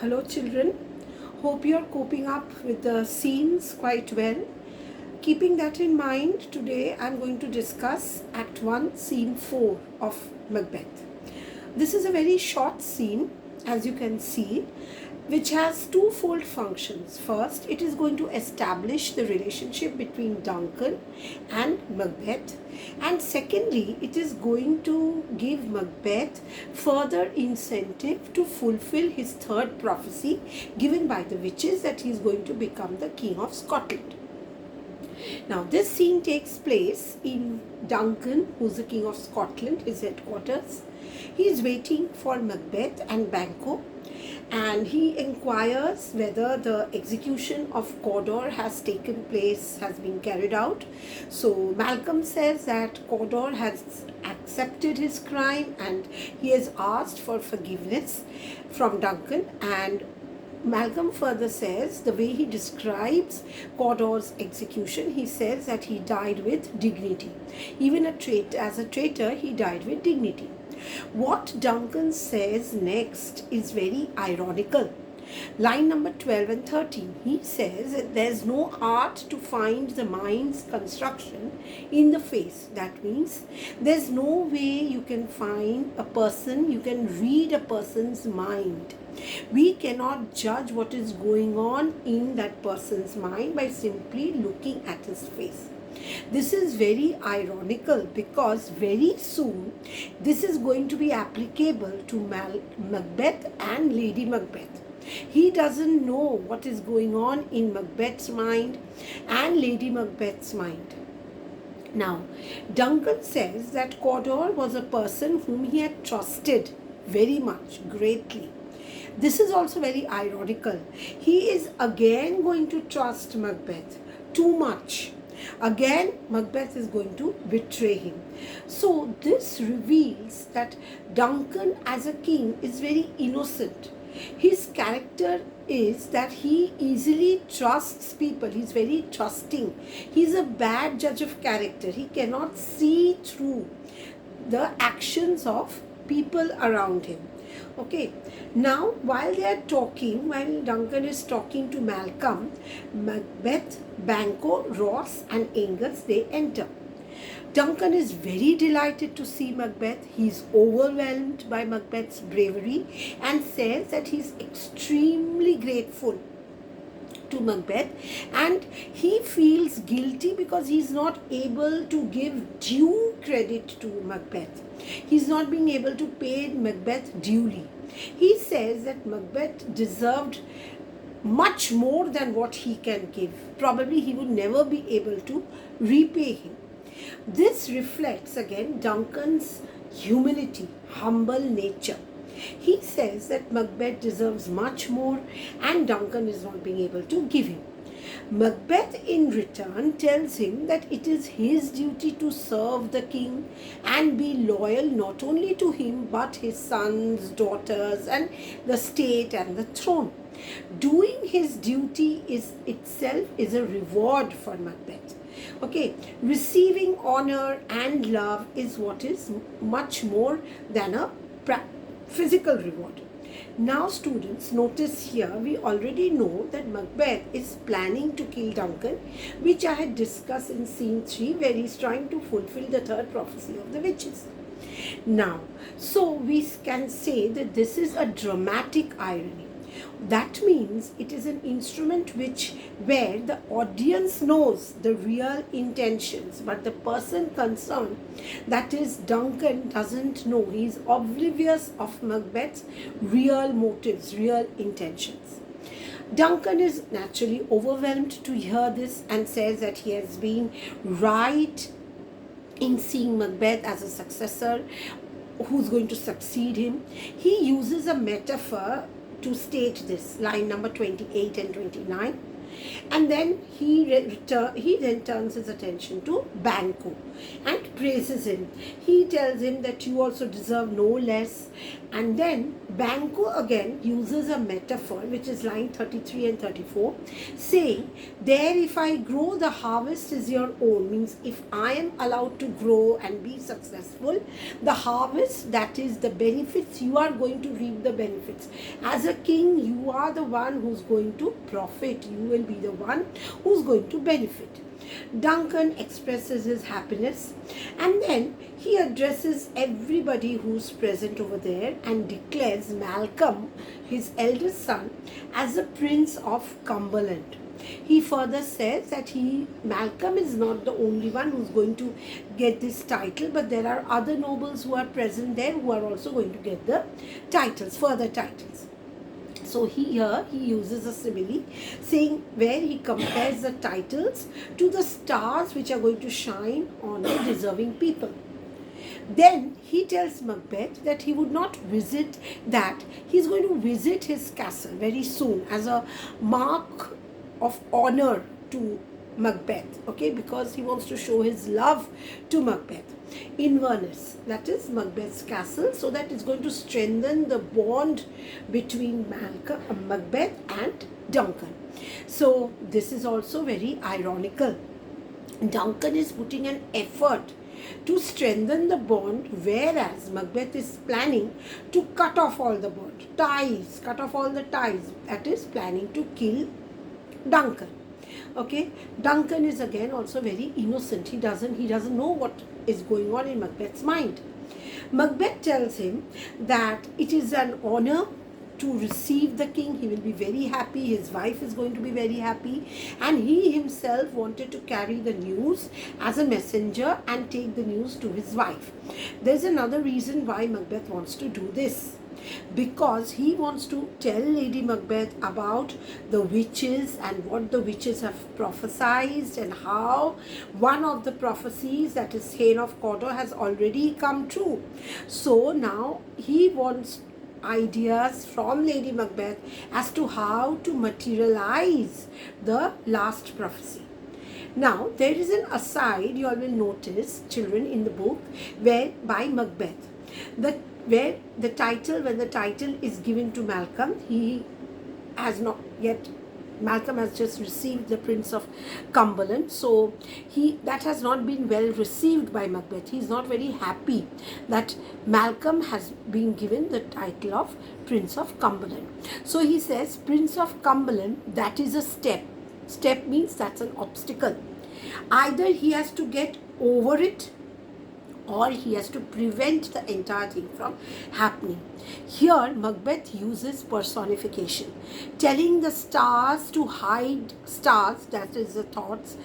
Hello children, hope you are coping up with the scenes quite well. Keeping that in mind, today I am going to discuss Act 1, Scene 4 of Macbeth. This is a very short scene, as you can see, which has twofold functions. First, it is going to establish the relationship between Duncan and Macbeth, and secondly, it is going to give Macbeth further incentive to fulfill his third prophecy given by the witches that he is going to become the King of Scotland. Now, this scene takes place in Duncan, who's the King of Scotland, his headquarters. He is waiting for Macbeth and Banquo, and he inquires whether the execution of Cawdor has taken place, has been carried out. So Malcolm says that Cawdor has accepted his crime and he has asked for forgiveness from Duncan, and Malcolm further says, the way he describes Cawdor's execution, he says that he died with dignity. Even as a traitor, he died with dignity. What Duncan says next is very ironical. Line number 12 and 13, he says that there's no art to find the mind's construction in the face. That means there's no way you can find a person, you can read a person's mind. We cannot judge what is going on in that person's mind by simply looking at his face. This is very ironical because very soon this is going to be applicable to Macbeth and Lady Macbeth. He doesn't know what is going on in Macbeth's mind and Lady Macbeth's mind. Now, Duncan says that Cawdor was a person whom he had trusted very much, greatly. This is also very ironical. He is again going to trust Macbeth too much. Again, Macbeth is going to betray him. So this reveals that Duncan as a king is very innocent. His character is that he easily trusts people. He's very trusting. He's a bad judge of character. He cannot see through the actions of people around him. Okay, now while they are talking, while Duncan is talking to Malcolm, Macbeth, Banquo, Ross and Angus, they enter. Duncan is very delighted to see Macbeth. He is overwhelmed by Macbeth's bravery and says that he is extremely grateful to Macbeth, and he feels guilty because he is not able to give due credit to Macbeth. He is not being able to pay Macbeth duly. He says that Macbeth deserved much more than what he can give. Probably he would never be able to repay him. This reflects again Duncan's humility, humble nature. He says that Macbeth deserves much more and Duncan is not being able to give him. Macbeth in return tells him that it is his duty to serve the king and be loyal not only to him but his sons, daughters and the state and the throne. Doing his duty itself is a reward for Macbeth. Okay, receiving honor and love is what is much more than a physical reward. Now students, notice here we already know that Macbeth is planning to kill Duncan, which I had discussed in scene 3 where he is trying to fulfill the third prophecy of the witches. Now, so we can say that this is a dramatic irony. That means it is an instrument where the audience knows the real intentions, but the person concerned, that is Duncan, doesn't know. He is oblivious of Macbeth's real motives, real intentions. Duncan is naturally overwhelmed to hear this and says that he has been right in seeing Macbeth as a successor who's going to succeed him. He uses a metaphor to state this, line number 28 and 29. And then he then turns his attention to Banquo and praises him. He tells him that you also deserve no less. And then Banquo again uses a metaphor, which is line 33 and 34, saying, there if I grow, the harvest is your own. Means if I am allowed to grow and be successful, the harvest, that is the benefits, you are going to reap the benefits. As a king, you are the one who's going to profit. You will be the one who's going to benefit. Duncan expresses his happiness, and then he addresses everybody who's present over there and declares Malcolm, his eldest son, as the Prince of Cumberland. He further says that Malcolm is not the only one who's going to get this title, but there are other nobles who are present there who are also going to get the titles, further titles. So he uses a simile, saying where he compares the titles to the stars which are going to shine on the deserving people. Then he tells Macbeth that he would not visit that. He's going to visit his castle very soon as a mark of honor to Macbeth, okay, because he wants to show his love to Macbeth. Inverness, that is Macbeth's castle, so that it's going to strengthen the bond between Macbeth and Duncan. So this is also very ironical. Duncan is putting an effort to strengthen the bond, whereas Macbeth is planning to cut off all the bond, cut off all the ties, that is planning to kill Duncan. Okay, Duncan is again also very innocent. He doesn't know what is going on in Macbeth's mind. Macbeth tells him that it is an honor to receive the king. He will be very happy. His wife is going to be very happy, and he himself wanted to carry the news as a messenger and take the news to his wife. There's another reason why Macbeth wants to do this, because he wants to tell Lady Macbeth about the witches and what the witches have prophesied, and how one of the prophecies, that is Thane of Cawdor, has already come true. So now he wants ideas from Lady Macbeth as to how to materialize the last prophecy. Now there is an aside you all will notice, children, in the book, where by Macbeth, when the title is given to Malcolm, Malcolm has just received the Prince of Cumberland, so that has not been well received by Macbeth. He is not very happy that Malcolm has been given the title of Prince of Cumberland. So he says, Prince of Cumberland, that is a step. Step means that's an obstacle. Either he has to get over it, or he has to prevent the entire thing from happening. Here Macbeth uses personification, telling the stars, that is the thoughts,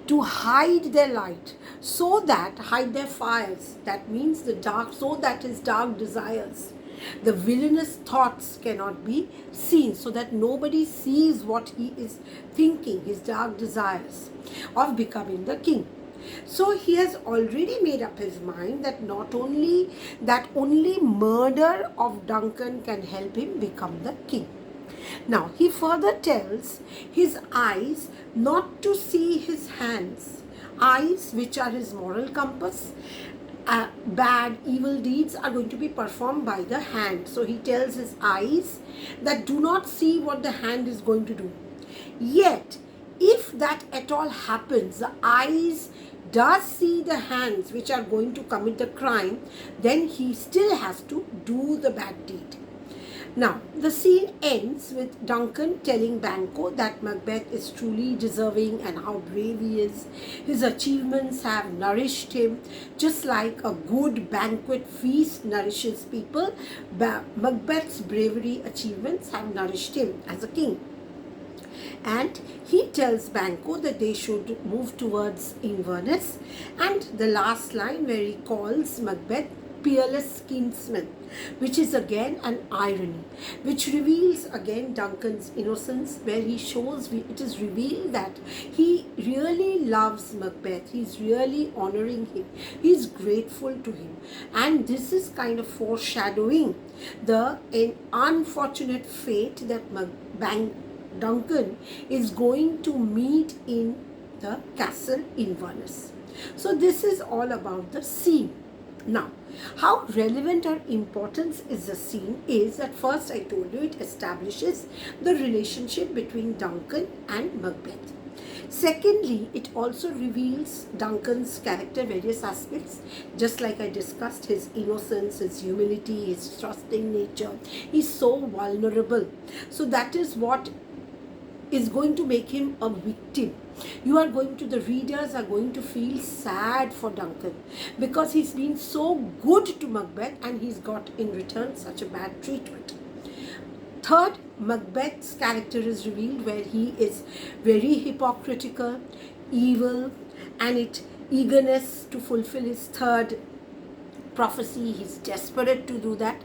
to hide their light, hide their fires, that means the dark, so that his dark desires, the villainous thoughts cannot be seen, so that nobody sees what he is thinking, his dark desires of becoming the king. So he has already made up his mind that only murder of Duncan can help him become the king. Now he further tells his eyes not to see his hands, eyes which are his moral compass. Bad, evil deeds are going to be performed by the hand. So he tells his eyes that do not see what the hand is going to do. Yet, if that at all happens, the eyes does see the hands which are going to commit the crime, then he still has to do the bad deed. Now, the scene ends with Duncan telling Banquo that Macbeth is truly deserving and how brave he is. His achievements have nourished him, just like a good banquet feast nourishes people. Macbeth's bravery achievements have nourished him as a king. And he tells Banquo that they should move towards Inverness. And the last line, where he calls Macbeth peerless kinsman, which is again an irony, which reveals again Duncan's innocence, where it is revealed that he really loves Macbeth, he's really honoring him, he's grateful to him, and this is kind of foreshadowing the unfortunate fate that Duncan is going to meet in the castle Inverness. So this is all about the scene. Now, how relevant or important is the scene is that first I told you it establishes the relationship between Duncan and Macbeth. Secondly, it also reveals Duncan's character, various aspects, just like I discussed, his innocence, his humility, his trusting nature. He's so vulnerable. So that is what is going to make him a victim. The readers are going to feel sad for Duncan because he's been so good to Macbeth and he's got in return such a bad treatment. Third, Macbeth's character is revealed where he is very hypocritical, evil, and eagerness to fulfill his third prophecy. He's desperate to do that.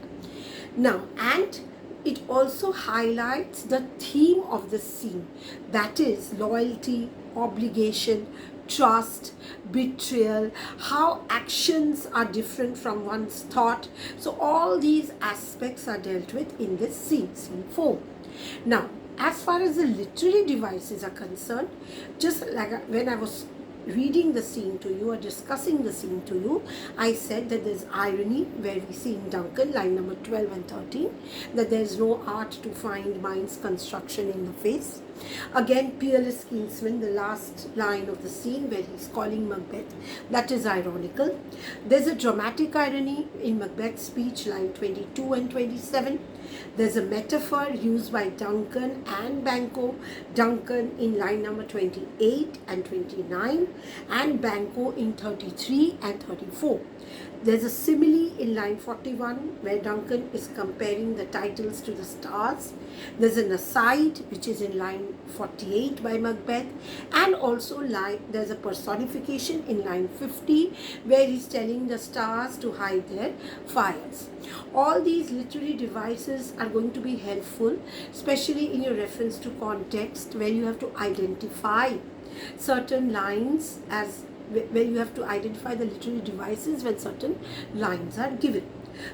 Now, and it also highlights the theme of the scene, that is loyalty, obligation, trust, betrayal, how actions are different from one's thought. So all these aspects are dealt with in this scene 4. Now, as far as the literary devices are concerned, just like when I was reading the scene to you or discussing the scene to you, I said that there's irony where we see in Duncan, line number 12 and 13, that there's no art to find mind's construction in the face. Again, peerless kinsman, the last line of the scene where he's calling Macbeth, that is ironical. There's a dramatic irony in Macbeth's speech, line 22 and 27. There's a metaphor used by Duncan and Banquo. Duncan in line number 28 and 29 and Banquo in 33 and 34. There's a simile in line 41 where Duncan is comparing the titles to the stars. There's an aside which is in line 48 by Macbeth, and also there's a personification in line 50 where he's telling the stars to hide their fires. All these literary devices are going to be helpful, especially in your reference to context, where you have to identify certain lines where you have to identify the literary devices when certain lines are given.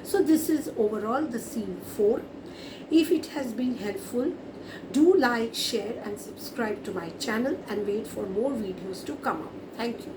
So this is overall the scene 4. If it has been helpful, do like, share and subscribe to my channel and wait for more videos to come up. Thank you.